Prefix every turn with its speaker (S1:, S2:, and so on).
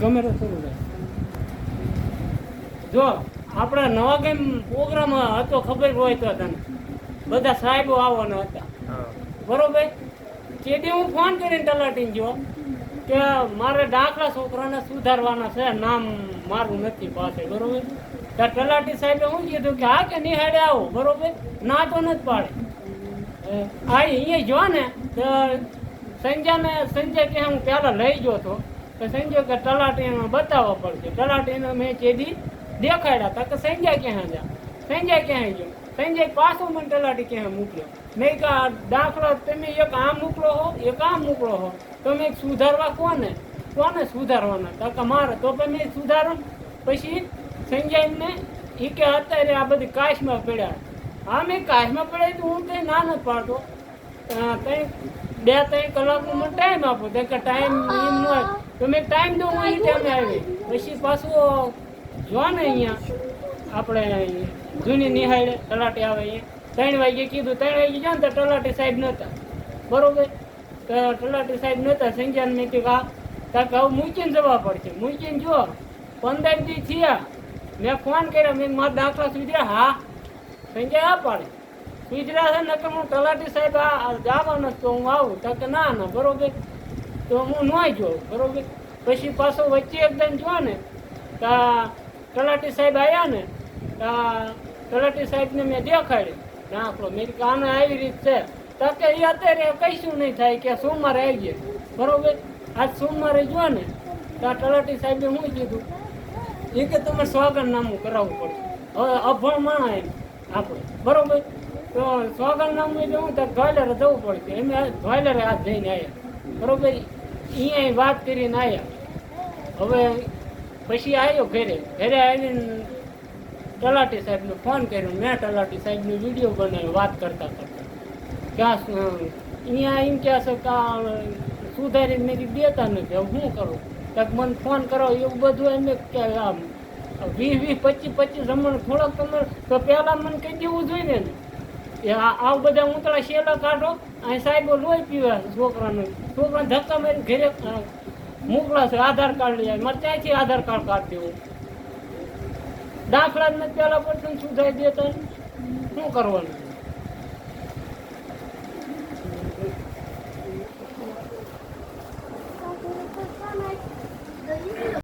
S1: કેમેરો શરૂ રહે. જો આપણા નવા કેમ પ્રોગ્રામ હતો ખબર હોય તો તને બધા સાહેબો આવવાના હતા બરોબર. તેથી હું ફોન કરીને તલાટીને જો કે મારે દાખલા છોકરાને સુધારવાના છે, નામ મારું નથી પાસે બરોબર. ત્યાં તલાટી સાહેબે શું કીધું કે હા કે નિહાળે આવો બરોબર, ના તો નથી પાડે. આ અહીંયા જો ને તો સંજય કે હું પહેલાં લઈ ગયો હતો તો સંજય કે તલાટીને બતાવવા પડશે. તલાટીને મેં કેદી દેખાડ્યા હતા કે સંજય ક્યાં જા, સંજય ક્યાં ગયો, સંજય પાછો મને તલાટી ક્યાં મોકલ્યો. મેં કહા દાખલા તમે એક આમ મોકલો હો એક આમ મોકલો હો, તમે સુધારવા કોને સુધારવાના તો કે મારે તો મેં સુધારો. પછી સંજયને એ કે અત્યારે આ બધી કાશમાં પડ્યા. હા મેં કાશમાં પડ્યા તો હું કંઈ ના નથી પાડતો, કંઈ 2-3 કલાકનો મને ટાઈમ આપો તો કે ટાઈમ એમ ન હોય તો મેં ટાઈમ દઉં હું એ ટાઈમે આવી. પછી પાછું જો ને અહીંયા આપણે જૂની નિહાળે તલાટી આવે અહીંયા 3 વાગે કીધું, 3 વાગે જાઓ ને તો તલાટી સાહેબ નહોતા બરોબર. તો તલાટી સાહેબ નહોતા. સંજયને મેં કીધું કાંક હવે મૂકીને જવા પડશે. મૂકીને જો 15 દી થયા મેં ફોન કર્યો, મેં મારા દાખલા સુધર્યા. હા સંજય આ પાડે સુધર્યા છે ને કે હું તલાટી સાહેબ જવાનો તો હું આવું તો કે ના બરોબર. તો હું નહીં જોઉં બરોબર. પછી પાછો વચ્ચે એકદમ જો ને તલાટી સાહેબ આવ્યા ને તલાટી સાહેબને મેં દેખાડ્યો દાખલો. મેં આને આવી રીત છે તો કે એ અત્યારે કશું નહીં થાય કે સોમવારે આવી જાય બરોબર. આજ સોમવારે જો ને તો તલાટી સાહેબે શું કીધું એ કે તમારે સોગંદનામું કરાવવું પડશે. હવે અભણ માણા આપણે બરોબર. તો સોગંદનામું એટલે હું તો ધોઈલરે જવું પડશે. એમ ધોઈલરે હાથ જઈને આવ્યા બરોબર. અહીંયા વાત કરીને આવ્યા. હવે પછી આવ્યો ઘરે આવીને તલાટી સાહેબને ફોન કર્યો. મેં તલાટી સાહેબનો વિડીયો બનાવ્યો વાત કરતા ક્યાં અહીંયા એમ કહે છે કે સુધારીને મેં દેતા નથી. હવે શું કરું? કંઈક મને ફોન કરો એવું બધું એમ કે આમ 20-25 રમણ થોડોક તમે તો પહેલાં મને કહી દેવું જોઈએ ને. આવું બધા ઊંતળા શેલા કાઢો. અહીં સાહેબો લોહી પીવે છોકરાને ધક્કા મારી ઘરે મોકલા છે. આધાર કાર્ડ લઈ આવે મારે ત્યાંથી આધાર કાર્ડ કાઢી દેવું. દાખલા જ નથી પહેલાં પડશે સુધારી દેતા શું કરવાનું?